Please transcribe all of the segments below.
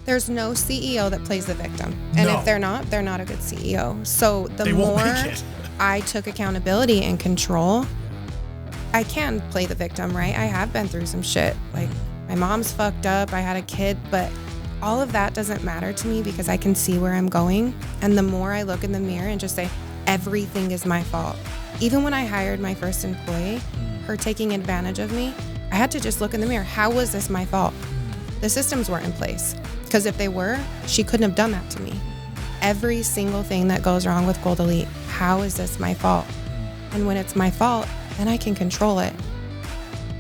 There's no CEO that plays the victim. And if they're not a good CEO. So the more I took accountability and control, I can play the victim, right? I have been through some shit. Like, my mom's fucked up, I had a kid, but all of that doesn't matter to me because I can see where I'm going. And the more I look in the mirror and just say, everything is my fault. Even when I hired my first employee, her taking advantage of me, I had to just look in the mirror. How was this my fault? The systems weren't in place. Because if they were, she couldn't have done that to me. Every single thing that goes wrong with Gold Elite, how is this my fault? And when it's my fault, then I can control it.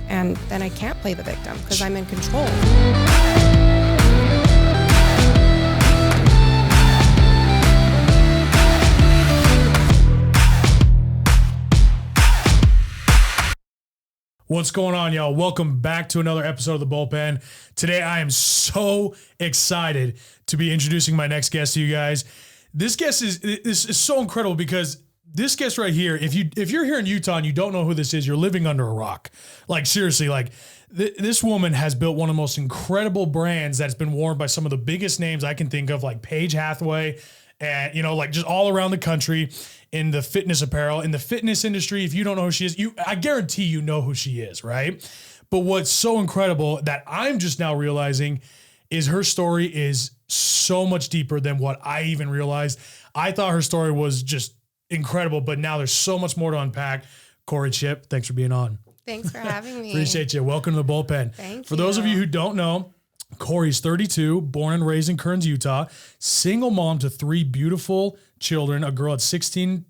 And then I can't play the victim because I'm in control. What's going on, y'all? Welcome back to another episode of The Bullpen. Today, I am so excited to be introducing my next guest to you guys. This guest is so incredible because this guest right here, if you're here in Utah and you don't know who this is, you're living under a rock. Like, seriously, like this woman has built one of the most incredible brands that's been worn by some of the biggest names I can think of, like Paige Hathaway, and like just all around the country in the fitness apparel, in the fitness industry. If you don't know who she is, I guarantee you know who she is, right? But what's so incredible that I'm just now realizing is her story is so much deeper than what I even realized. I thought her story was just incredible, but now there's so much more to unpack. Cory Chipp, thanks for being on. Thanks for having me. Appreciate you. Welcome to The Bullpen. Thank you. For those of you who don't know, Cory's 32, born and raised in Kearns, Utah, single mom to 3 beautiful children, a girl at 16,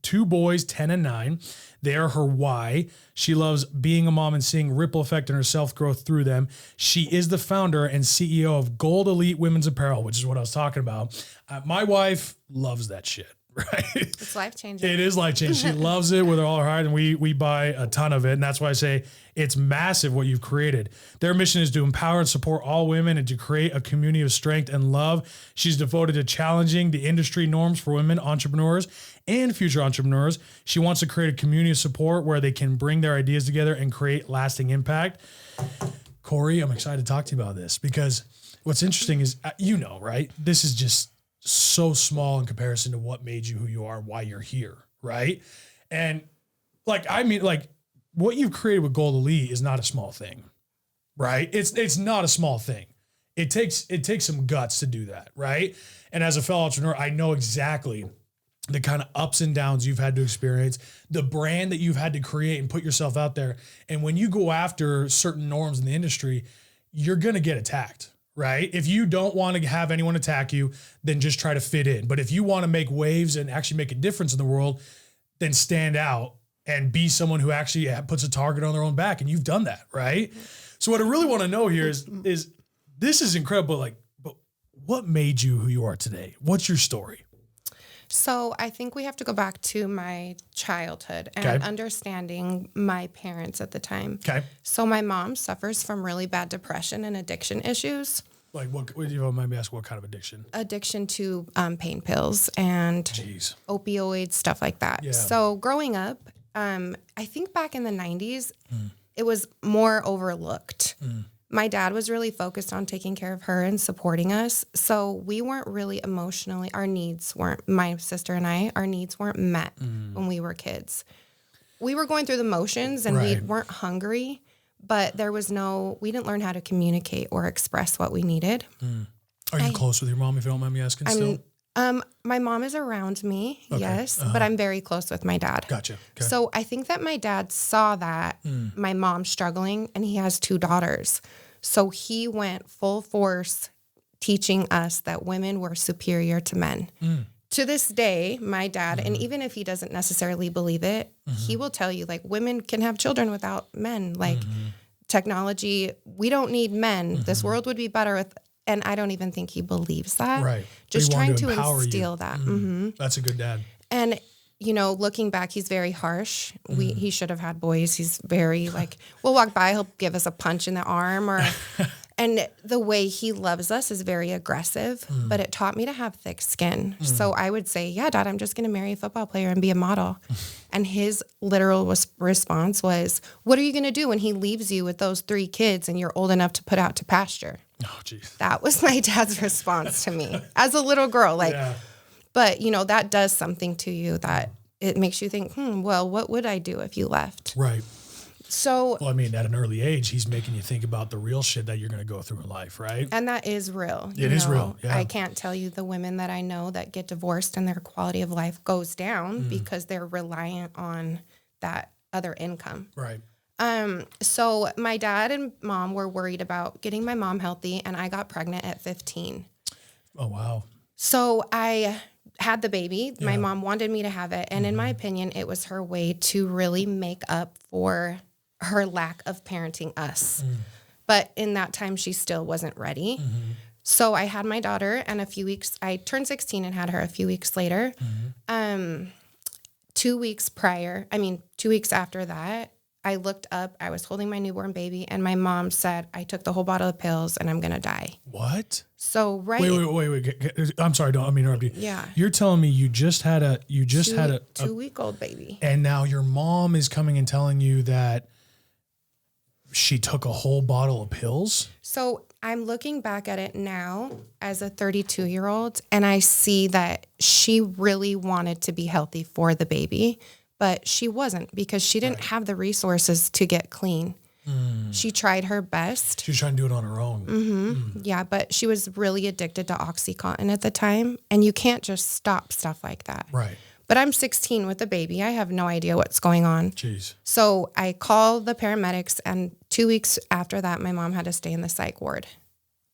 2 boys, 10 and 9. They are her why. She loves being a mom and seeing ripple effect in her self-growth through them. She is the founder and CEO of Gold Elite Women's Apparel, which is what I was talking about. My wife loves that shit. Right. It's life-changing. It is life-changing. She loves it with all her heart, and we buy a ton of it. And that's why I say it's massive what you've created. Their mission is to empower and support all women and to create a community of strength and love. She's devoted to challenging the industry norms for women entrepreneurs and future entrepreneurs. She wants to create a community of support where they can bring their ideas together and create lasting impact. Cory, I'm excited to talk to you about this because what's interesting is, right? This is just so small in comparison to what made you who you are, why you're here, right? And what you've created with Gold Elite is not a small thing, right? It's not a small thing. It takes some guts to do that, right? And as a fellow entrepreneur, I know exactly the kind of ups and downs you've had to experience, the brand that you've had to create and put yourself out there. And when you go after certain norms in the industry, you're going to get attacked. Right? If you don't want to have anyone attack you, then just try to fit in. But if you want to make waves and actually make a difference in the world, then stand out and be someone who actually puts a target on their own back. And you've done that, right? So what I really want to know here is this is incredible. But what made you who you are today? What's your story? So I think we have to go back to my childhood and understanding my parents at the time. Okay. So my mom suffers from really bad depression and addiction issues. Like what do you mind me asking? What kind of addiction? Addiction to pain pills and opioids, stuff like that. Yeah. So growing up, I think back in the 90s, it was more overlooked. My dad was really focused on taking care of her and supporting us. So we weren't really emotionally, my sister and I, our needs weren't met when we were kids. We were going through the motions and we weren't hungry, but we didn't learn how to communicate or express what we needed. Are you close with your mom, if you don't mind me asking still? My mom is around me, yes, but I'm very close with my dad. Gotcha. Okay. So I think that my dad saw that my mom's struggling and he has 2 daughters. So he went full force teaching us that women were superior to men. To this day, my dad, and even if he doesn't necessarily believe it, he will tell you, like, women can have children without men. Like, technology, we don't need men. This world would be better with. And I don't even think he believes that. Right. Just trying to instill that. That's a good dad. And, looking back, he's very harsh. He should have had boys. He's very we'll walk by, he'll give us a punch in the arm and the way he loves us is very aggressive, but it taught me to have thick skin. So I would say, yeah, Dad, I'm just going to marry a football player and be a model. And his literal response was, what are you going to do when he leaves you with those 3 kids and you're old enough to put out to pasture? Oh, geez. That was my dad's response to me as a little girl. Like, but you know, that does something to you that it makes you think, well, what would I do if you left? Right. So, well, I mean, at an early age, he's making you think about the real shit that you're going to go through in life, right? And that is real. It is real. Yeah. I can't tell you the women that I know that get divorced and their quality of life goes down because they're reliant on that other income. Right. So my dad and mom were worried about getting my mom healthy, and I got pregnant at 15. Oh, wow. So I had the baby. My mom wanted me to have it. And in my opinion, it was her way to really make up for her lack of parenting us. But in that time, she still wasn't ready. So I had my daughter, and I turned 16 and had her a few weeks later. 2 weeks after that, I looked up, I was holding my newborn baby, and my mom said, I took the whole bottle of pills and I'm going to die. What? So, right. Wait. I'm sorry. Don't interrupt you. Yeah. You're telling me you just had a 2-week-old baby. And now your mom is coming and telling you that she took a whole bottle of pills? So I'm looking back at it now as a 32-year-old, and I see that she really wanted to be healthy for the baby, but she wasn't because she didn't have the resources to get clean. She tried her best. She was trying to do it on her own. Yeah, but she was really addicted to OxyContin at the time, and you can't just stop stuff like that. Right. But I'm 16 with a baby. I have no idea what's going on. Jeez. So I call the paramedics, and 2 weeks after that, my mom had to stay in the psych ward.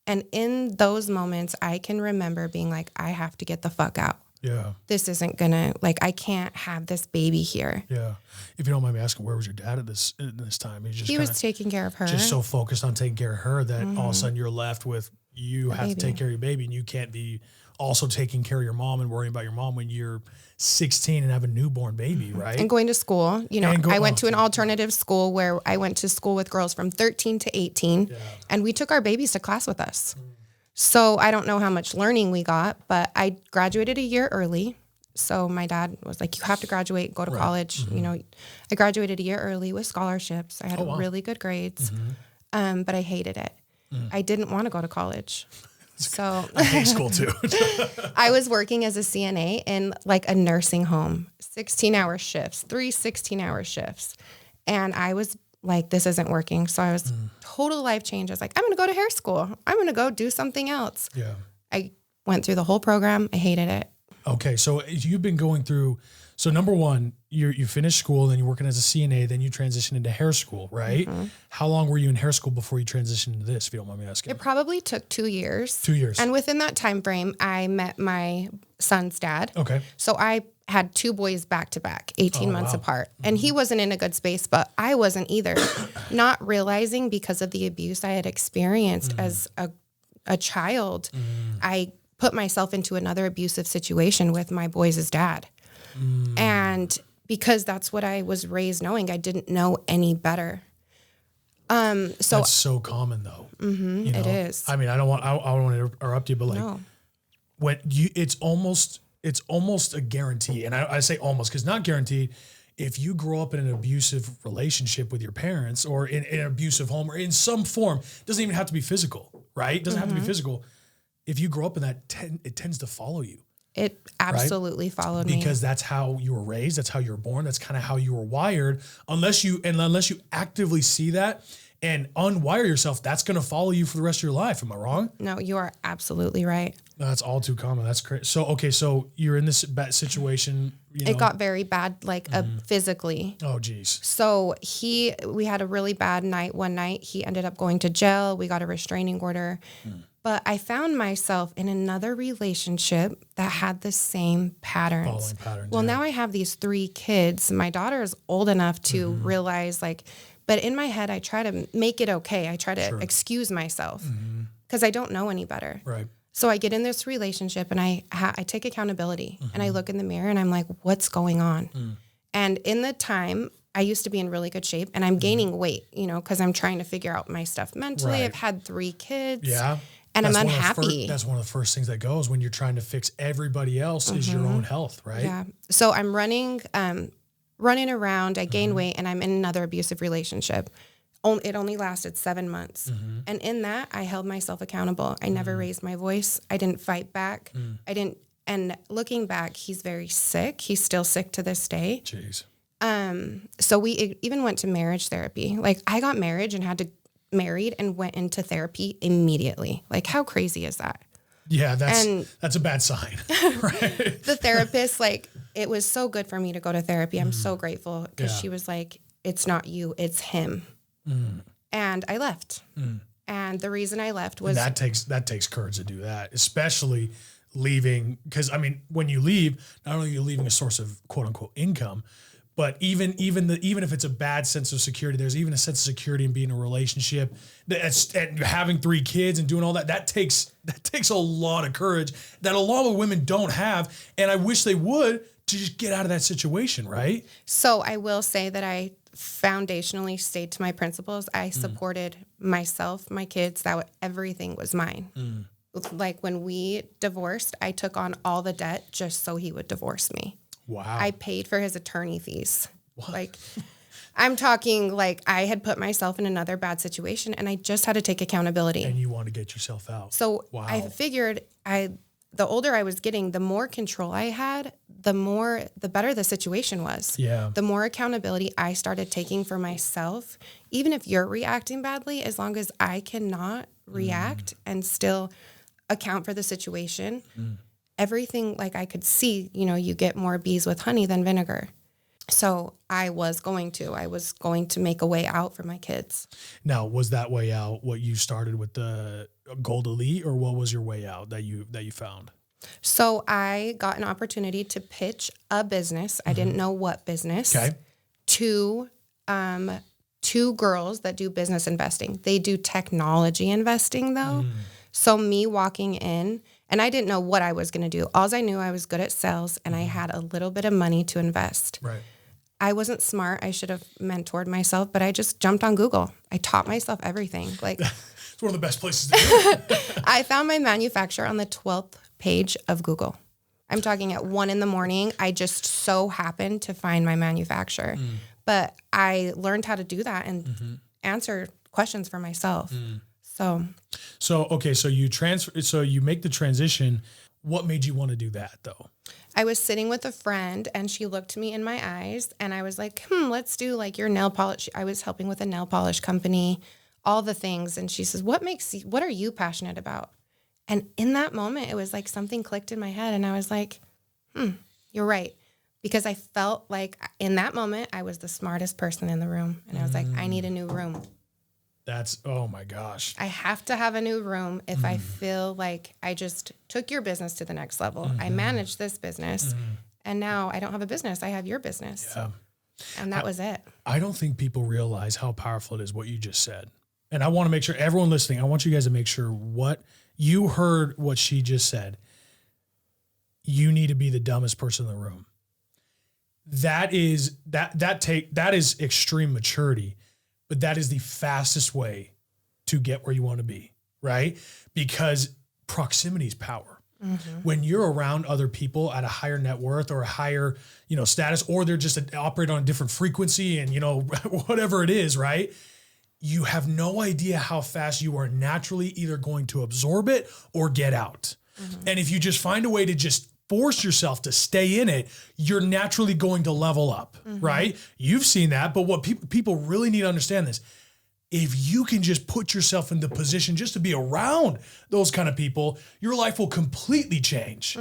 And in those moments, I can remember being like, I have to get the fuck out. Yeah. This isn't gonna, I can't have this baby here. Yeah. If you don't mind me asking, where was your dad at this time? He was taking care of her. Just so focused on taking care of her that all of a sudden you're left with, you have to take care of your baby, and you can't be also taking care of your mom and worrying about your mom when you're 16 and have a newborn baby, right? And going to school. I went to an alternative school where I went to school with girls from 13 to 18, and we took our babies to class with us. So I don't know how much learning we got, but I graduated a year early. So my dad was like, you have to graduate, go to college. I graduated a year early with scholarships. I had really good grades, but I hated it. I didn't want to go to college. So I hate school too. I was working as a CNA in a nursing home, 16-hour shifts, 3 16-hour shifts. And I was like, this isn't working. So I was total life change. I was like, I'm going to go to hair school. I'm going to go do something else. Yeah. I went through the whole program. I hated it. Okay. So you've been going through, so number one, you finished school, then you're working as a CNA, then you transitioned into hair school, right? How long were you in hair school before you transitioned into this, if you don't mind me asking? It probably took 2 years. 2 years. And within that time frame, I met my son's dad. Okay. So I had 2 boys back to back, 18 months apart. And he wasn't in a good space, but I wasn't either. Not realizing because of the abuse I had experienced as a child, I put myself into another abusive situation with my boys' dad. And because that's what I was raised knowing, I didn't know any better. That's so common though. It is. I mean, I don't want to interrupt you, but when it's almost a guarantee. And I say almost because not guaranteed. If you grow up in an abusive relationship with your parents or in an abusive home or in some form, it doesn't even have to be physical, right? It doesn't have to be physical. If you grow up in that, it tends to follow you. It absolutely followed me. Because that's how you were raised. That's how you were born. That's kind of how you were wired. Unless you actively see that and unwire yourself, that's going to follow you for the rest of your life. Am I wrong? No, you are absolutely right. That's all too common. That's crazy. So you're in this bad situation. It got very bad, physically. Oh, geez. So we had a really bad night. One night he ended up going to jail. We got a restraining order. But I found myself in another relationship that had the same patterns. Following patterns. Well, now I have these 3 kids. My daughter is old enough to realize but in my head, I try to make it okay. I try to excuse myself because I don't know any better. Right. So I get in this relationship and I take accountability and I look in the mirror and I'm like, what's going on? And in the time, I used to be in really good shape and I'm gaining weight, because I'm trying to figure out my stuff mentally. Right. I've had 3 kids. Yeah. And I'm unhappy. That's one of the first things that goes when you're trying to fix everybody else is your own health, right? Yeah. So I'm running around, I gain weight, and I'm in another abusive relationship. It only lasted 7 months. And in that, I held myself accountable. I never raised my voice. I didn't fight back. And looking back, he's very sick. He's still sick to this day. Jeez. So we even went to marriage therapy. Like, I got married and went into therapy immediately. Like, how crazy is that? Yeah, that's a bad sign. Right? The therapist, like, it was so good for me to go to therapy. I'm so grateful because she was like, it's not you, it's him. And I left. And the reason I left was and that takes courage to do that, especially leaving. Because I mean, when you leave, not only are you leaving a source of quote unquote income, but even if it's a bad sense of security, there's even a sense of security in being in a relationship. And having 3 kids and doing all that. That takes a lot of courage that a lot of women don't have. And I wish they would, to just get out of that situation, right? So I will say that I foundationally stayed to my principles. I supported myself, my kids, everything was mine. Like, when we divorced, I took on all the debt just so he would divorce me. Wow. I paid for his attorney fees. What? Like, I'm talking like I had put myself in another bad situation and I just had to take accountability. And you want to get yourself out. So I figured the older I was getting, the more control I had, the better the situation was. Yeah. The more accountability I started taking for myself, even if you're reacting badly, as long as I cannot react and still account for the situation, everything, like, I could see, you get more bees with honey than vinegar. So I was going to make a way out for my kids. Now, was that way out what you started with the Gold Elite, or what was your way out that you found? So I got an opportunity to pitch a business. I didn't know what business. Okay. To two girls that do business investing. They do technology investing though. So me walking in, and I didn't know what I was going to do. All I knew, I was good at sales and I had a little bit of money to invest. Right. I wasn't smart. I should have mentored myself, but I just jumped on Google. I taught myself everything. Like, it's one of the best places to do it. I found my manufacturer on the 12th page of Google. I'm talking at 1 a.m. I just so happened to find my manufacturer. But I learned how to do that and answer questions for myself. So okay, so you make the transition. What made you want to do that though? I was sitting with a friend and she looked me in my eyes and I was like, let's do like your nail polish. I was helping with a nail polish company, all the things. And she says, what are you passionate about? And in that moment, it was like something clicked in my head and I was like, you're right. Because I felt like in that moment, I was the smartest person in the room. And I was like, I need a new room. Oh my gosh. I have to have a new room if I feel like I just took your business to the next level. I managed this business and now I don't have a business. I have your business. Yeah. And that was it. I don't think people realize how powerful it is what you just said. And I want to make sure everyone listening, I want you guys to make sure what you heard what she just said. You need to be the dumbest person in the room. That is extreme maturity. But that is the fastest way to get where you want to be, right? Because proximity is power. When you're around other people at a higher net worth or a higher, status, or they're just operate on a different frequency and, whatever it is, right? You have no idea how fast you are naturally either going to absorb it or get out. And if you just find a way to just force yourself to stay in it, you're naturally going to level up, right? You've seen that, but what people really need to understand this. If you can just put yourself in the position just to be around those kind of people, your life will completely change.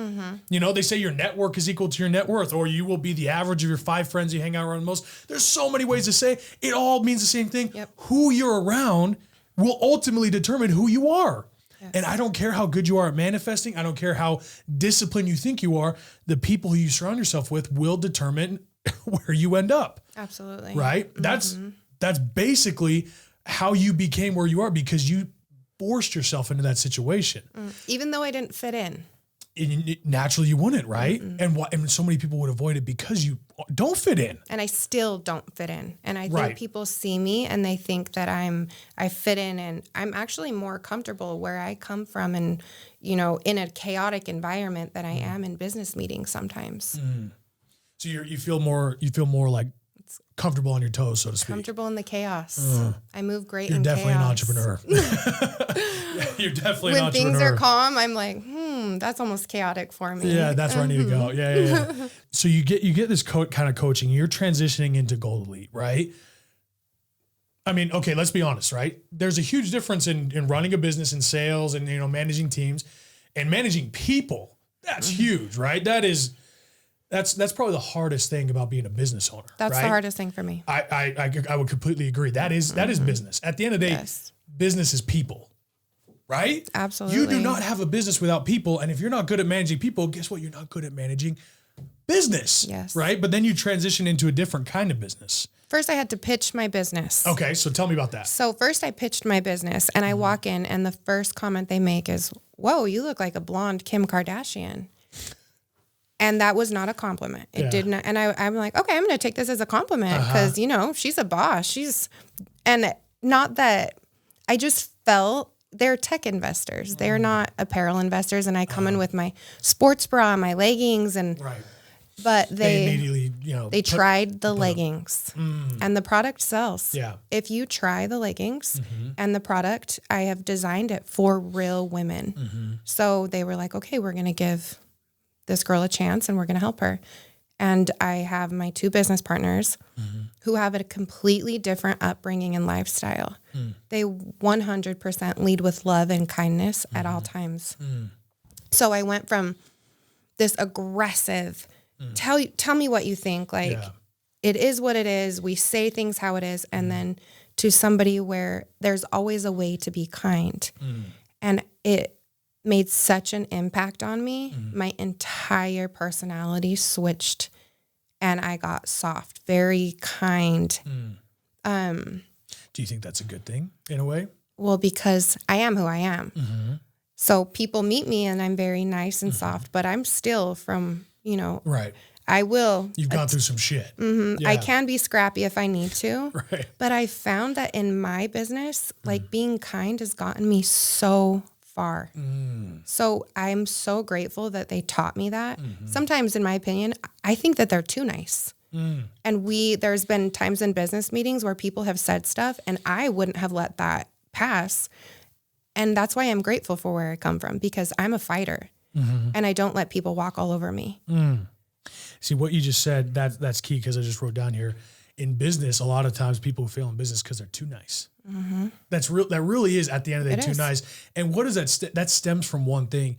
They say your network is equal to your net worth, or you will be the average of your 5 friends you hang out around the most. There's so many ways to say it all means the same thing. Yep. Who you're around will ultimately determine who you are. And I don't care how good you are at manifesting. I don't care how disciplined you think you are. The people who you surround yourself with will determine where you end up. Absolutely. Right? That's basically how you became where you are, because you forced yourself into that situation. Even though I didn't fit in. Naturally you wouldn't, right? And so many people would avoid it because you don't fit in. And I still don't fit in. And I think people see me and they think that I fit in, and I'm actually more comfortable where I come from and, in a chaotic environment than I am in business meetings sometimes. So you feel more like comfortable on your toes, so to speak. Comfortable in the chaos. I move great You're in definitely chaos. an entrepreneur. You're definitely an entrepreneur. When things are calm, I'm like, that's almost chaotic for me. Yeah, that's where I need to go. Yeah. So you get this kind of coaching. You're transitioning into Gold Elite, right? I mean, okay, let's be honest, right? There's a huge difference in running a business and sales and, managing teams and managing people. That's huge, right? That's probably the hardest thing about being a business owner. That's right? the hardest thing for me. I would completely agree. That is business. At the end of the day, business is people, right? Absolutely. You do not have a business without people. And if you're not good at managing people, guess what? You're not good at managing business. Yes. Right? But then you transition into a different kind of business. First, I had to pitch my business. Okay, so tell me about that. So first I pitched my business and I walk in and the first comment they make is, whoa, you look like a blonde Kim Kardashian. And that was not a compliment. It did not. And I'm like, okay, I'm going to take this as a compliment because, she's a boss. And not that I just felt they're tech investors. They're not apparel investors. And I come in with my sports bra, my leggings and but they immediately, they tried the leggings and the product sells. Yeah. If you try the leggings and the product, I have designed it for real women. So they were like, okay, we're going to give this girl a chance and we're going to help her. And I have my 2 business partners who have a completely different upbringing and lifestyle. They 100% lead with love and kindness at all times. So I went from this aggressive, tell me what you think. Like, it is what it is. We say things how it is. And then to somebody where there's always a way to be kind. And it made such an impact on me. My entire personality switched and I got soft, very kind. Do you think that's a good thing in a way? Well, because I am who I am. So people meet me and I'm very nice and soft, but I'm still from, right. I will. You've gone through some shit. Yeah. I can be scrappy if I need to. Right. But I found that in my business, like being kind has gotten me so far. So I'm so grateful that they taught me that. Sometimes, in my opinion, I think that they're too nice. And there's been times in business meetings where people have said stuff and I wouldn't have let that pass. And that's why I'm grateful for where I come from, because I'm a fighter and I don't let people walk all over me. See, what you just said, that's key, because I just wrote down here, in business, a lot of times people fail in business because they're too nice. That's real. That really is, at the end of the day, too nice. And what is that? That stems from one thing,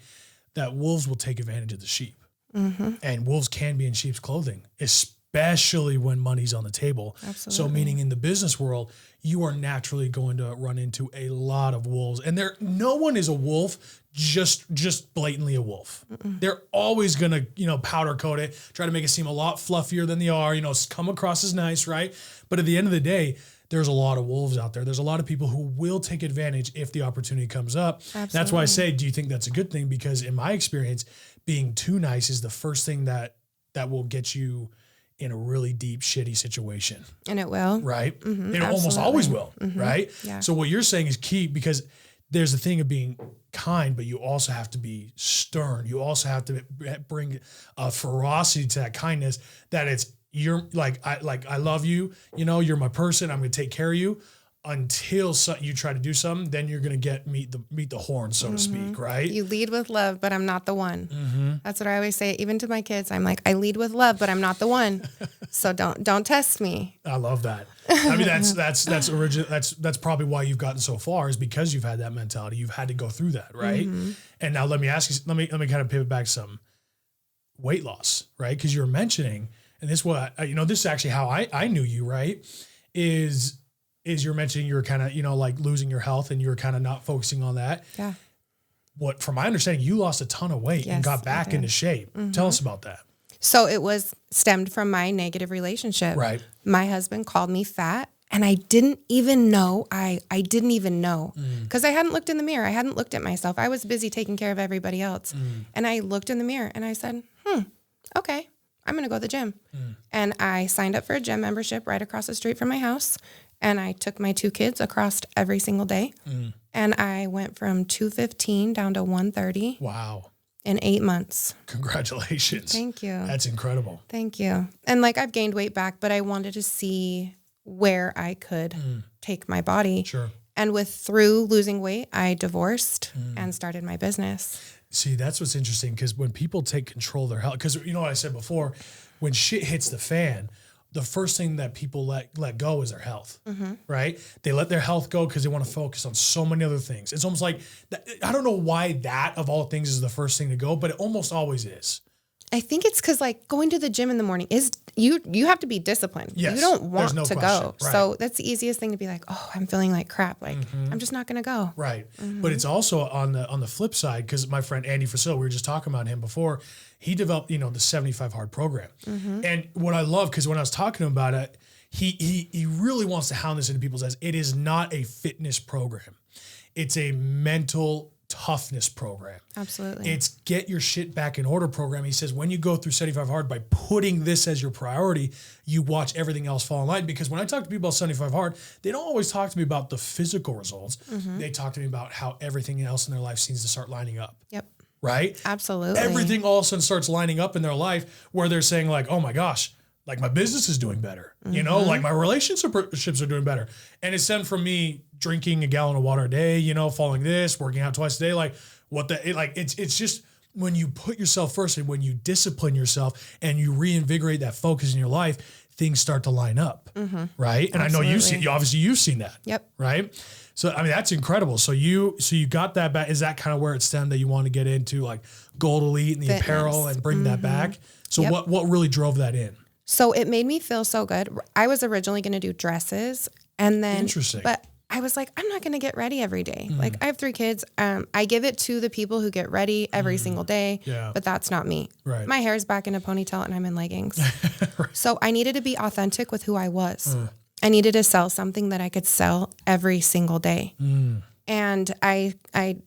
that wolves will take advantage of the sheep. And wolves can be in sheep's clothing, especially when money's on the table. Absolutely. So meaning in the business world, you are naturally going to run into a lot of wolves. And no one is a wolf, just blatantly a wolf. They're always going to, powder coat it, try to make it seem a lot fluffier than they are, come across as nice, right? But at the end of the day, there's a lot of wolves out there. There's a lot of people who will take advantage if the opportunity comes up. Absolutely. That's why I say, do you think that's a good thing? Because in my experience, being too nice is the first thing that will get you in a really deep, shitty situation. And it will. Right? It almost always will, right? Yeah. So what you're saying is key, because there's a thing of being kind, but you also have to be stern. You also have to bring a ferocity to that kindness, that you're like, I love you, you're my person, I'm going to take care of you, until you try to do something, then you're going to meet the horn, so to speak, right? You lead with love, but I'm not the one. That's what I always say, even to my kids. I'm like, I lead with love, but I'm not the one. So don't test me. I love that. I mean, that's original. That's probably why you've gotten so far, is because you've had that mentality. You've had to go through that, right? And now let me ask you, let me kind of pivot back to some weight loss, right? Because you were mentioning, and this this is actually how I knew you, right? Is you're mentioning you're kind of, like losing your health and you're kind of not focusing on that. Yeah. What, from my understanding, you lost a ton of weight and got back into shape. Tell us about that. So it was stemmed from my negative relationship. Right. My husband called me fat and I didn't even know. I didn't even know, because I hadn't looked in the mirror. I hadn't looked at myself. I was busy taking care of everybody else. And I looked in the mirror and I said, okay, I'm going to go to the gym. And I signed up for a gym membership right across the street from my house. And I took my 2 kids across every single day. And I went from 215 down to 130. Wow. in 8 months. Congratulations. Thank you. That's incredible. Thank you. And like I've gained weight back, but I wanted to see where I could take my body. Sure. And through losing weight, I divorced and started my business. See, that's what's interesting, because when people take control of their health, because you know what I said before, when shit hits the fan, the first thing that people let go is their health, right? They let their health go because they want to focus on so many other things. It's almost like, I don't know why that of all things is the first thing to go, but it almost always is. I think it's because like going to the gym in the morning is you have to be disciplined. Yes, you don't want no to question. go. Right. So that's the easiest thing to be like, oh, I'm feeling like crap. Like I'm just not going to go. Right. But it's also on the flip side, because my friend Andy Frisil, we were just talking about him before, he developed, the 75 hard program. And what I love, because when I was talking to him about it, he really wants to hound this into people's heads. It is not a fitness program. It's a mental toughness program. Absolutely. It's get your shit back in order program. He says, when you go through 75 hard, by putting this as your priority, you watch everything else fall in line. Because when I talk to people about 75 hard, they don't always talk to me about the physical results. They talk to me about how everything else in their life seems to start lining up. Yep. Right? Absolutely. Everything all of a sudden starts lining up in their life, where they're saying like, oh my gosh, like my business is doing better, like my relationships are doing better. And it's stemmed from me drinking a gallon of water a day, following this, working out twice a day. Like it's just when you put yourself first and when you discipline yourself and you reinvigorate that focus in your life, things start to line up. Right. And Absolutely. I know you've seen that. Yep. Right. So, I mean, that's incredible. So you got that back. Is that kind of where it stemmed, that you want to get into like Gold Elite and the Fitness. apparel and bring that back? So what really drove that in? So it made me feel so good. I was originally going to do dresses, and then, Interesting. but I was like, I'm not going to get ready every day. Like I have 3 kids. I give it to the people who get ready every single day, but that's not me. Right. My hair's back in a ponytail and I'm in leggings. So I needed to be authentic with who I was. I needed to sell something that I could sell every single day. And I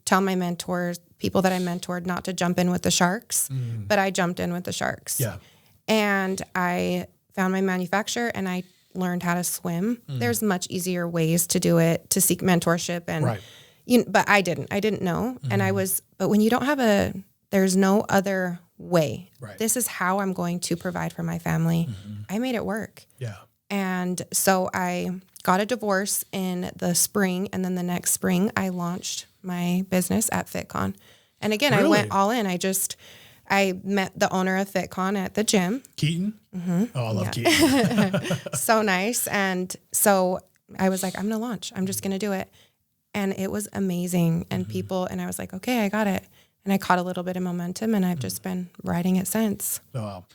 tell my mentors, people that I mentored, not to jump in with the sharks, but I jumped in with the sharks. Yeah. And I found my manufacturer and I learned how to swim. There's much easier ways to do it, to seek mentorship. And, but I didn't know. And but when you don't have there's no other way. Right. This is how I'm going to provide for my family. I made it work. Yeah. And so I got a divorce in the spring. And then the next spring I launched my business at FitCon. And again, I went all in. I met the owner of FitCon at the gym. Keaton? Oh, I love Keaton. So nice. And so I was like, I'm going to launch. I'm just going to do it. And it was amazing. And and I was like, okay, I got it. And I caught a little bit of momentum and I've just been riding it since. Oh, wow.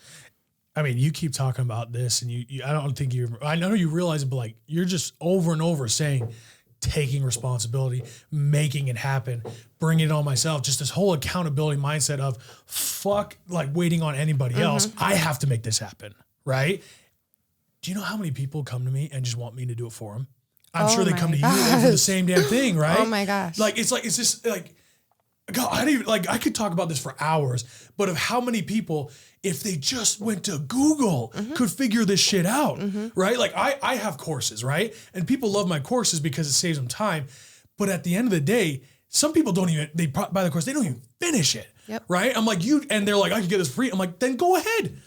I mean, you keep talking about this and I don't think I know you realize it, but like you're just over and over saying, taking responsibility, making it happen, bringing it on myself, just this whole accountability mindset of fuck, like waiting on anybody else. I have to make this happen. Right. Do you know how many people come to me and just want me to do it for them? I'm sure they come to you for the same damn thing. Right. Oh my gosh. It's just like, God, I could talk about this for hours, but of how many people, if they just went to Google, could figure this shit out, right? Like I have courses, right? And people love my courses because it saves them time. But at the end of the day, some people they buy the course, they don't even finish it, right? I'm like, and they're like, I can get this free. I'm like, then go ahead.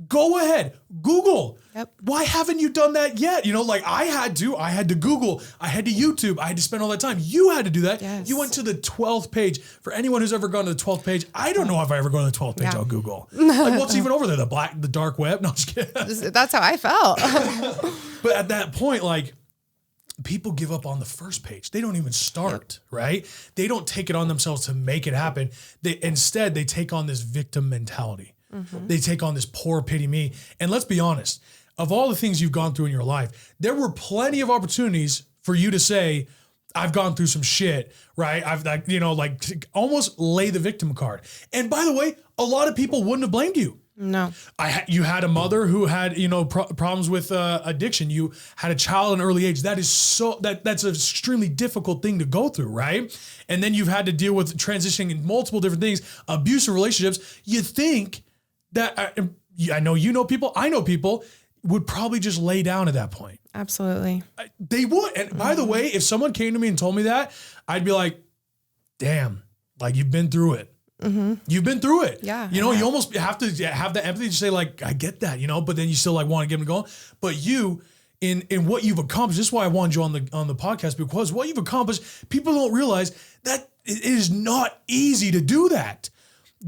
Google. Why haven't you done that yet? I had to Google, I had to YouTube, I had to spend all that time. You had to do that. Yes. You went to the 12th page. For anyone who's ever gone to the 12th page, I don't know if I ever go to the 12th page on Google. Like what's even over there? The dark web? No, just kidding. That's how I felt. But at that point, like people give up on the first page. They don't even start, right? They don't take it on themselves to make it happen. Instead, they take on this victim mentality. They take on this poor pity me. And let's be honest, of all the things you've gone through in your life, there were plenty of opportunities for you to say, I've gone through some shit, right? I've almost lay the victim card. And by the way, a lot of people wouldn't have blamed you. No. You had a mother who had, problems with addiction. You had a child at an early age. That's an extremely difficult thing to go through, right? And then you've had to deal with transitioning in multiple different things, abusive relationships. You think that, I know people, I know people would probably just lay down at that point. Absolutely. They would. And by the way, if someone came to me and told me that, I'd be like, damn, like you've been through it. You've been through it. Yeah. You know, you almost have to have the empathy to say like, I get that, you know, but then you still like want to get them going. But you, in what you've accomplished, this is why I wanted you on the podcast, because what you've accomplished, people don't realize that it is not easy to do that.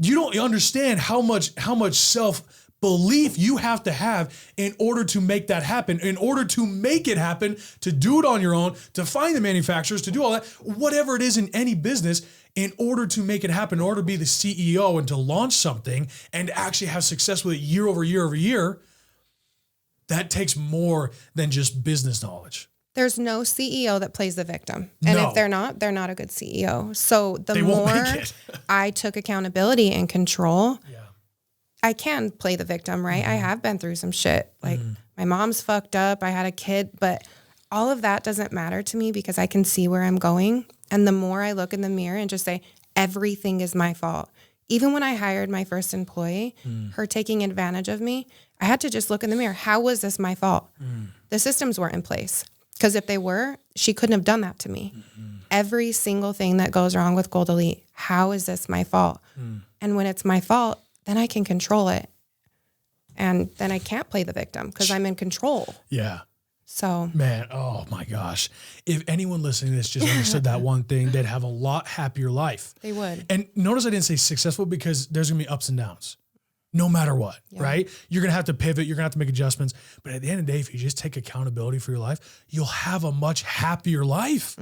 You don't understand how much self-belief you have to have in order to make that happen, in order to make it happen, to do it on your own, to find the manufacturers, to do all that, whatever it is in any business, in order to make it happen, in order to be the CEO and to launch something and actually have success with it year over year over year. That takes more than just business knowledge. There's no CEO that plays the victim. And if they're not a good CEO. So the more I took accountability and control, I can play the victim, right? I have been through some shit. Like my mom's fucked up. I had a kid, but all of that doesn't matter to me because I can see where I'm going. And the more I look in the mirror and just say, everything is my fault. Even when I hired my first employee, her taking advantage of me, I had to just look in the mirror. How was this my fault? The systems weren't in place. Because if they were, she couldn't have done that to me. Every single thing that goes wrong with Gold Elite, how is this my fault? And when it's my fault, then I can control it. And then I can't play the victim because I'm in control. Yeah. So, man, oh my gosh. If anyone listening to this just understood that one thing, they'd have a lot happier life. They would. And notice I didn't say successful because there's going to be ups and downs. No matter what, right? You're going to have to pivot. You're going to have to make adjustments. But at the end of the day, if you just take accountability for your life, you'll have a much happier life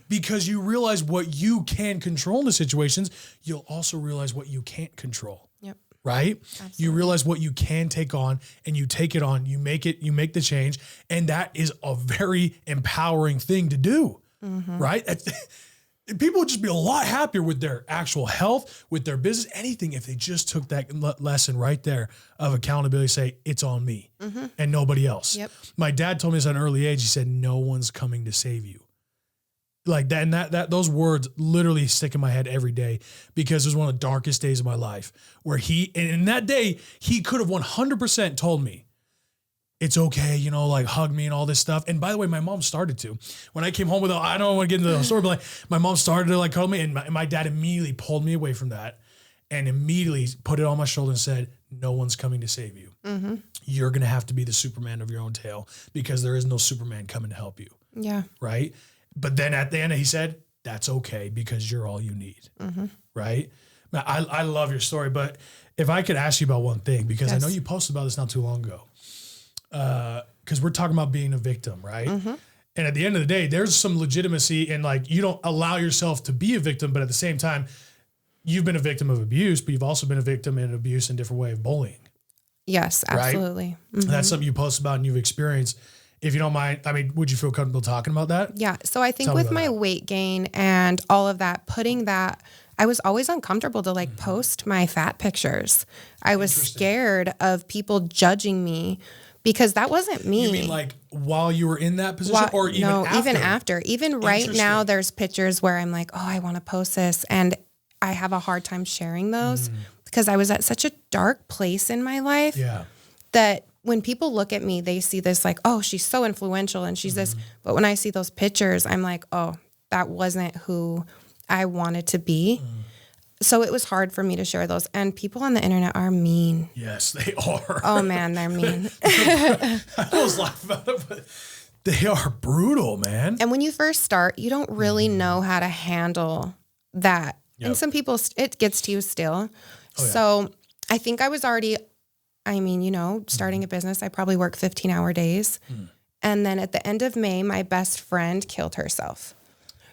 because you realize what you can control in the situations. You'll also realize what you can't control. Yep. Right? Absolutely. You realize what you can take on and you take it on, you make the change. And that is a very empowering thing to do, right? People would just be a lot happier with their actual health, with their business, anything, if they just took that lesson right there of accountability, say, it's on me and nobody else. Yep. My dad told me this at an early age. He said, no one's coming to save you. Like that, and that those words literally stick in my head every day because it was one of the darkest days of my life where and in that day, he could have 100% told me, it's okay, you know, like hug me and all this stuff. And by the way, my mom started to. When I came home with I don't want to get into the story, but like my mom started to like cuddle me and my dad immediately pulled me away from that and immediately put it on my shoulder and said, no one's coming to save you. You're going to have to be the Superman of your own tale because there is no Superman coming to help you. Yeah. Right? But then at the end, he said, that's okay because you're all you need. Right? Now, I love your story, but if I could ask you about one thing, because I know you posted about this not too long ago. Because we're talking about being a victim, right? And at the end of the day, there's some legitimacy in like, you don't allow yourself to be a victim, but at the same time, you've been a victim of abuse, but you've also been a victim in abuse in a different way of bullying. Yes, absolutely. Right? That's something you post about and you've experienced. If you don't mind, I mean, would you feel comfortable talking about that? Yeah. So I think with my weight gain and all of that, putting that, I was always uncomfortable to like post my fat pictures. I was scared of people judging me because that wasn't me. You mean like while you were in that position or even after? No, even after. Even right now, there's pictures where I'm like, oh, I want to post this. And I have a hard time sharing those because I was at such a dark place in my life that when people look at me, they see this like, oh, she's so influential and she's this. But when I see those pictures, I'm like, oh, that wasn't who I wanted to be. So it was hard for me to share those. And people on the internet are mean. Yes, they are. Oh, man, they're mean. I always laugh about it, but they are brutal, man. And when you first start, you don't really know how to handle that. Yep. And some people, it gets to you still. So I think I was already, I mean, you know, starting a business, I probably work 15-hour days. And then at the end of May, my best friend killed herself.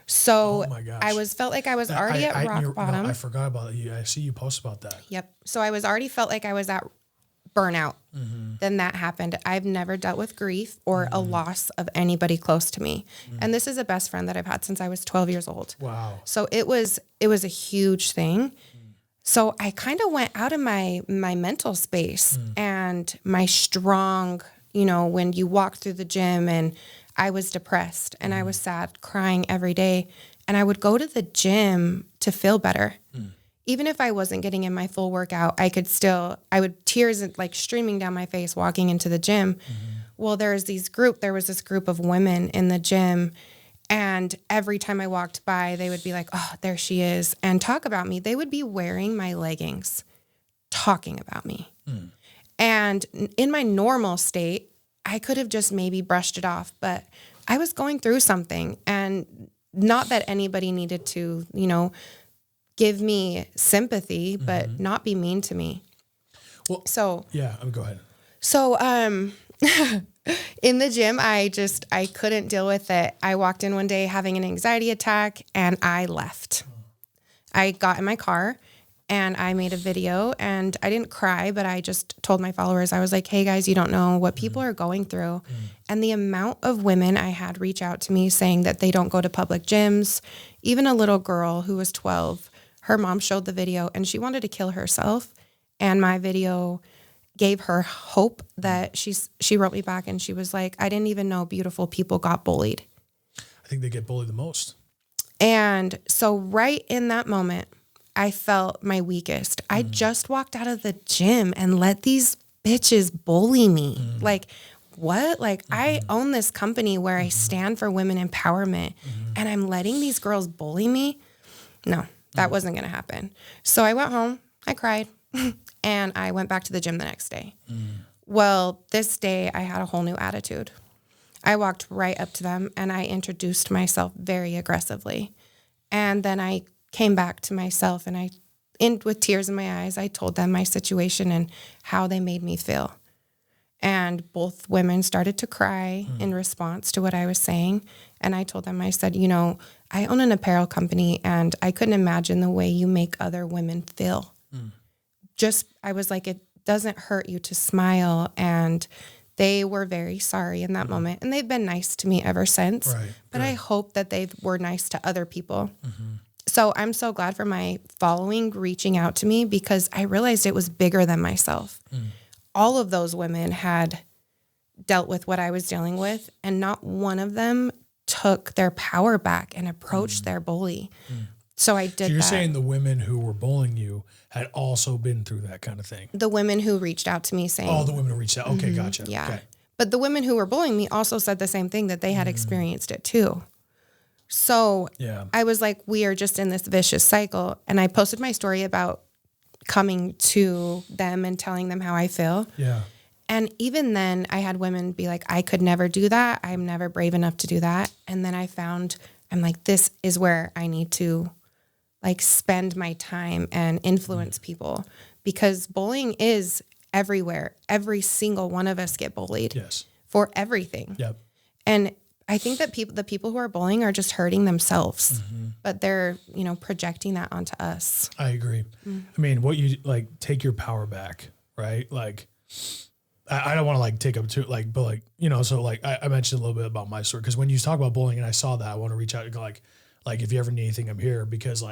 So felt like I was already at rock bottom. No, I forgot about it. I see you post about that. Yep. So I was already felt like I was at burnout. Then that happened. I've never dealt with grief or a loss of anybody close to me. And this is a best friend that I've had since I was 12 years old. Wow. So it was a huge thing. So I kind of went out of my mental space and my strong, you know, when you walk through the gym and I was depressed and I was sad, crying every day. And I would go to the gym to feel better. Even if I wasn't getting in my full workout, tears like streaming down my face walking into the gym. Well, there was this group of women in the gym And every time I walked by, they would be like, oh, there she is, and talk about me. They would be wearing my leggings, talking about me. And in my normal state, I could have just maybe brushed it off, but I was going through something, and not that anybody needed to, give me sympathy, but not be mean to me. Well, so yeah, go ahead. So, in the gym, I couldn't deal with it. I walked in one day having an anxiety attack, and I left. I got in my car and I made a video, and I didn't cry, but I just told my followers, I was like, hey guys, you don't know what people are going through. And the amount of women I had reach out to me saying that they don't go to public gyms, even a little girl who was 12, her mom showed the video and she wanted to kill herself. And my video gave her hope that she wrote me back and she was like, I didn't even know beautiful people got bullied. I think they get bullied the most. And so right in that moment, I felt my weakest. I just walked out of the gym and let these bitches bully me. Like, what? Like, I own this company where I stand for women empowerment, and I'm letting these girls bully me? No, that wasn't going to happen. So I went home, I cried, and I went back to the gym the next day. Well, this day I had a whole new attitude. I walked right up to them and I introduced myself very aggressively. And then I came back to myself and with tears in my eyes, I told them my situation and how they made me feel. And both women started to cry in response to what I was saying. And I told them, I said, I own an apparel company and I couldn't imagine the way you make other women feel. I was like, it doesn't hurt you to smile. And they were very sorry in that moment. And they've been nice to me ever since. Right, but I hope that they were nice to other people. So I'm so glad for my following reaching out to me because I realized it was bigger than myself. All of those women had dealt with what I was dealing with, and not one of them took their power back and approached their bully. So I did that. So you're saying the women who were bullying you had also been through that kind of thing? The women who reached out to me saying... Oh, the women who reached out. Okay, gotcha. Yeah. Okay. But the women who were bullying me also said the same thing, that they had experienced it too. So I was like, we are just in this vicious cycle. And I posted my story about coming to them and telling them how I feel. Yeah. And even then I had women be like, I could never do that. I'm never brave enough to do that. And then I'm like, this is where I need to spend my time and influence people, because bullying is everywhere. Every single one of us get bullied for everything. Yep. And I think that the people who are bullying are just hurting themselves, but they're, projecting that onto us. I agree. I mean, what you take your power back, right? I don't want to take up to but so I mentioned a little bit about my story, because when you talk about bullying and I saw that, I want to reach out and go if you ever need anything, I'm here, because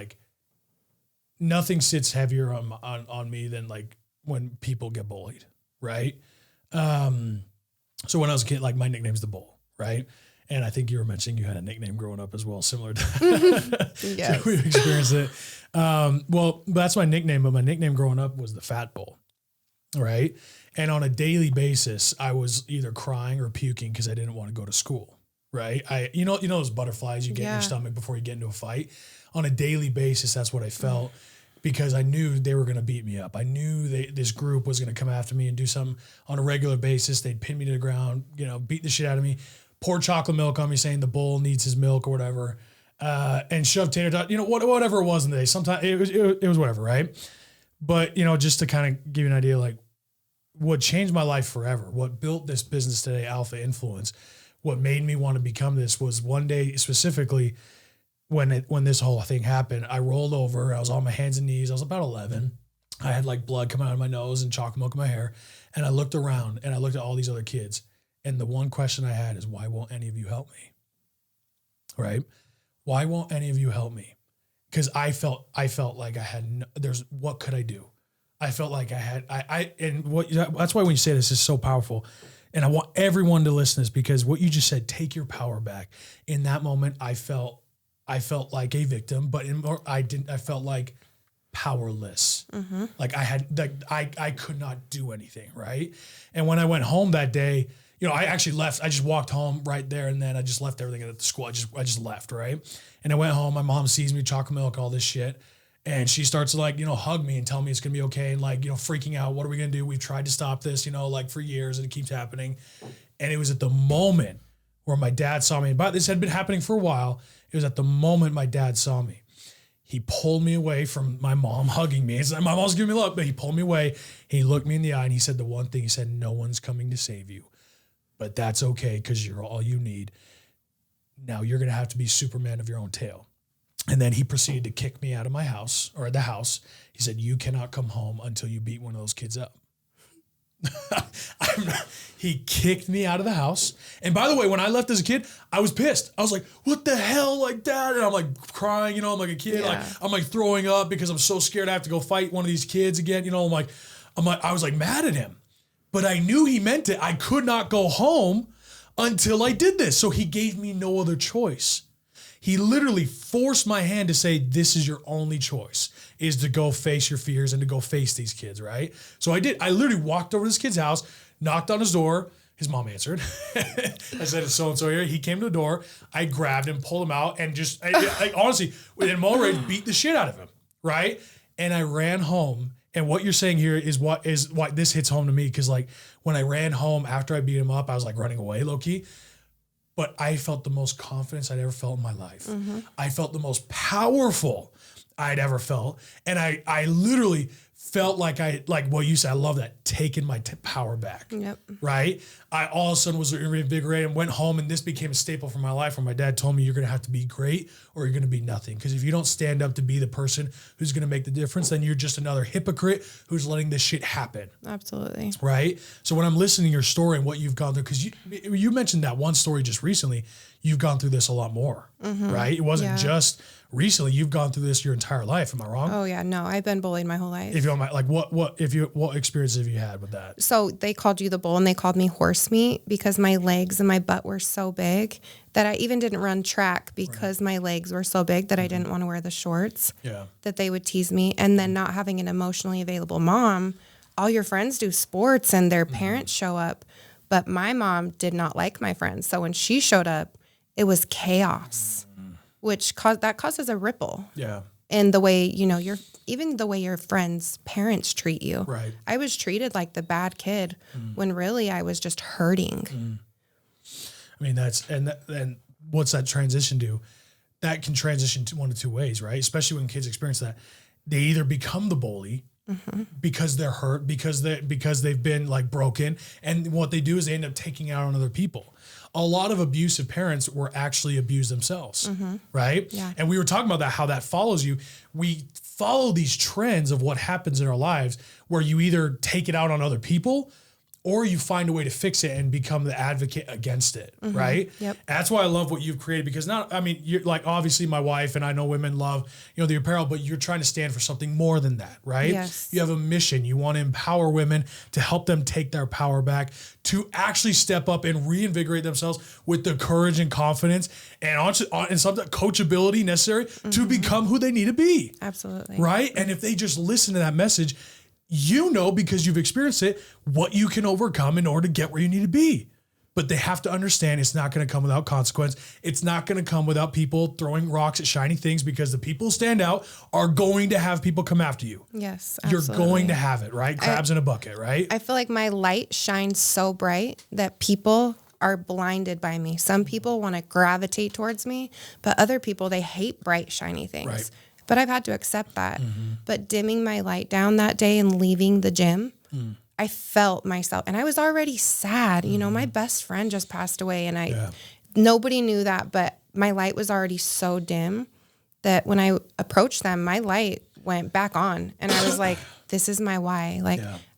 nothing sits heavier on me than when people get bullied. Right. So when I was a kid, my nickname's the Bull. Right. And I think you were mentioning you had a nickname growing up as well, similar to Yes. So we experienced it. Well, that's my nickname, but my nickname growing up was the Fat Bull. Right. And on a daily basis, I was either crying or puking because I didn't want to go to school. Right. You know those butterflies you get in your stomach before you get into a fight. On a daily basis, that's what I felt, because I knew they were going to beat me up. I knew this group was going to come after me and do something on a regular basis. They'd pin me to the ground, beat the shit out of me, pour chocolate milk on me saying the bull needs his milk or whatever, and shove tater tot, whatever it was in the day. Sometimes it was whatever, right? But, just to kind of give you an idea, what changed my life forever, what built this business today, Alpha Influence, what made me want to become this, was one day specifically when this whole thing happened, I rolled over, I was on my hands and knees, I was about 11. I had blood coming out of my nose and chocolate milk in my hair. And I looked around and I looked at all these other kids. And the one question I had is, why won't any of you help me? Right? Why won't any of you help me? Because I felt like I had, what could I do? I felt like I had, that's why when you say this is so powerful. And I want everyone to listen to this, because what you just said, take your power back. In that moment, I felt like a victim, but I felt like powerless. I could not do anything. Right. And when I went home that day, I actually left. I just walked home right there and then I just left everything at the school. I just left, right? And I went home. My mom sees me, chocolate milk, all this shit. And she starts to like, hug me and tell me it's going to be okay. And like, freaking out. What are we going to do? We've tried to stop this, like for years and it keeps happening. And it was at the moment where my dad saw me. But this had been happening for a while. It was at the moment my dad saw me. He pulled me away from my mom hugging me. It's like, my mom's giving me love, but he pulled me away. He looked me in the eye and he said the one thing. He said, no one's coming to save you. But that's okay because you're all you need. Now you're going to have to be Superman of your own tale. And then he proceeded to kick me out of my house or the house. He said, you cannot come home until you beat one of those kids up. He kicked me out of the house. And by the way, when I left as a kid, I was pissed. I was like, what the hell, like Dad? And I'm like crying, I'm like a kid. Like I'm like throwing up because I'm so scared I have to go fight one of these kids again. I was like mad at him. But I knew he meant it. I could not go home until I did this. So he gave me no other choice. He literally forced my hand to say, this is your only choice, is to go face your fears and to go face these kids, right? So I did. I literally walked over to this kid's house, knocked on his door. His mom answered. I said, it's so-and-so here. He came to the door. I grabbed him, pulled him out, and just, I honestly, in moral rage, beat the shit out of him, right? And I ran home. And what you're saying here is what this hits home to me. Because like when I ran home after I beat him up, I was like running away low key. But I felt the most confidence I'd ever felt in my life. Mm-hmm. I felt the most powerful I'd ever felt. And I literally felt like what you said, I love that, taking my power back. Yep. Right? I all of a sudden was reinvigorated and went home, and this became a staple for my life where my dad told me, you're going to have to be great or you're going to be nothing. Because if you don't stand up to be the person who's going to make the difference, then you're just another hypocrite who's letting this shit happen. Absolutely. Right? So when I'm listening to your story and what you've gone through, because you mentioned that one story just recently, you've gone through this a lot more, right? It wasn't just recently. You've gone through this your entire life. Am I wrong? Oh yeah, no, I've been bullied my whole life. If you don't mind, like what experiences have you had with that? So they called you the bull and they called me horse meat because my legs and my butt were so big that I even didn't run track because my legs were so big that I didn't want to wear the shorts. Yeah. That they would tease me. And then not having an emotionally available mom, all your friends do sports and their parents show up. But my mom did not like my friends. So when she showed up, it was chaos, which causes a ripple. Yeah. And the way, even the way your friends' parents treat you. Right. I was treated like the bad kid when really I was just hurting. I mean, and what's that transition do? That can transition to one of two ways, right? Especially when kids experience that. They either become the bully because they're hurt, because they've been like broken. And what they do is they end up taking out on other people. A lot of abusive parents were actually abused themselves, right? Yeah. And we were talking about that, how that follows you. We follow these trends of what happens in our lives where you either take it out on other people or you find a way to fix it and become the advocate against it, right? Yep. That's why I love what you've created, because you're like, obviously my wife and I know women love, the apparel, but you're trying to stand for something more than that, right? Yes. You have a mission. You want to empower women to help them take their power back, to actually step up and reinvigorate themselves with the courage and confidence and some coachability necessary to become who they need to be. Absolutely. Right? And if they just listen to that message, because you've experienced it, what you can overcome in order to get where you need to be. But they have to understand it's not going to come without consequence. It's not going to come without people throwing rocks at shiny things, because the people who stand out are going to have people come after you. Yes, absolutely. You're going to have it, right? Crabs in a bucket, right? I feel like my light shines so bright that people are blinded by me. Some people want to gravitate towards me, but other people, they hate bright, shiny things. Right. But I've had to accept that. But dimming my light down that day and leaving the gym, I felt myself. And I was already sad. My best friend just passed away, and nobody knew that. But my light was already so dim that when I approached them, my light went back on. And I was like, this is my why.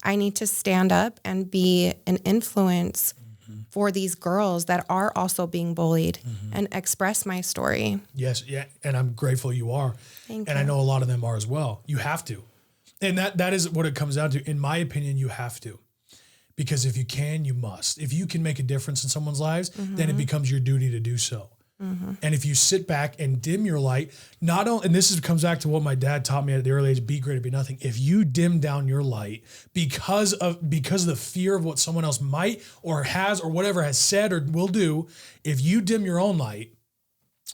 I need to stand up and be an influence for these girls that are also being bullied and express my story. Yes. Yeah. And I'm grateful you are. Thank you. I know a lot of them are as well. You have to. And that is what it comes down to. In my opinion, you have to. Because if you can, you must. If you can make a difference in someone's lives, then it becomes your duty to do so. And if you sit back and dim your light, not only, and comes back to what my dad taught me at the early age, be great or be nothing. If you dim down your light because of the fear of what someone else might or has or whatever has said or will do, if you dim your own light,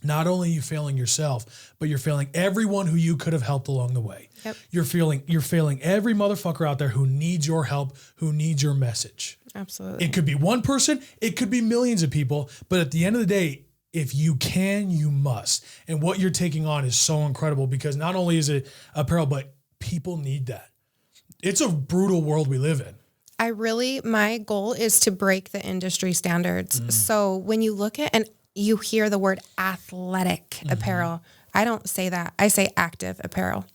not only are you failing yourself, but you're failing everyone who you could have helped along the way. Yep. You're failing every motherfucker out there who needs your help, who needs your message. Absolutely. It could be one person, it could be millions of people, but at the end of the day, if you can, you must. And what you're taking on is so incredible because not only is it apparel, but people need that. It's a brutal world we live in. My goal is to break the industry standards. So when you look at and you hear the word athletic apparel, I don't say that. I say active apparel.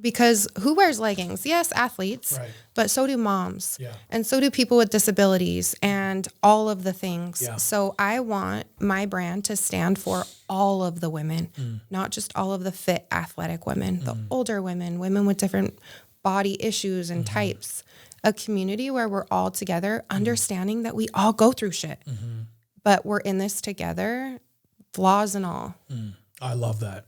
Because who wears leggings? Yes, athletes, right. But so do moms. Yeah. And so do people with disabilities and all of the things. Yeah. So I want my brand to stand for all of the women, not just all of the fit athletic women, the older women with different body issues and types. A community where we're all together, understanding that we all go through shit, but we're in this together, flaws and all. I love that.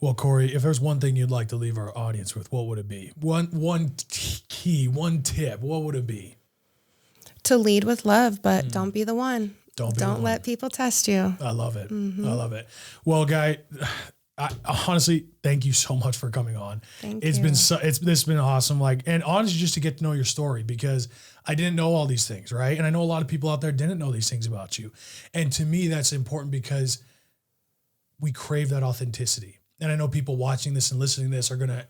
Well, Cory, if there's one thing you'd like to leave our audience with, what would it be? One tip, what would it be? To lead with love, but don't be the one. Don't let people test you. I love it. I love it. Well, Guy, I honestly, thank you so much for coming on. It's been awesome. And honestly, just to get to know your story, because I didn't know all these things, right? And I know a lot of people out there didn't know these things about you. And to me, that's important because we crave that authenticity. And I know people watching this and listening to this are gonna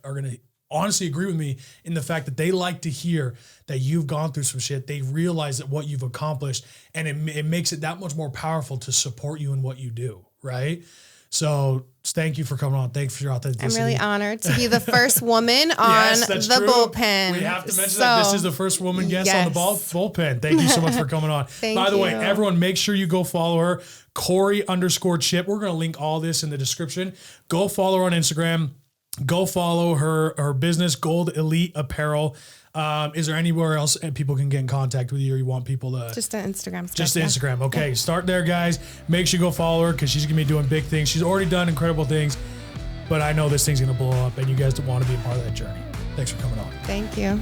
honestly agree with me in the fact that they like to hear that you've gone through some shit. They realize that what you've accomplished, and it makes it that much more powerful to support you in what you do, right? So thank you for coming on. Thanks for your authenticity. I'm really honored to be the first woman on the bullpen. We have to mention that this is the first woman guest on the bullpen. Thank you so much for coming on. By the way, everyone, make sure you go follow her, Cory_Chipp. We're going to link all this in the description. Go follow her on Instagram. Go follow her business, Gold Elite Apparel. Is there anywhere else people can get in contact with you, or you want people to? Just the Instagram stuff. Just the Instagram. Okay, start there, guys. Make sure you go follow her because she's going to be doing big things. She's already done incredible things, but I know this thing's going to blow up, and you guys want to be a part of that journey. Thanks for coming on. Thank you.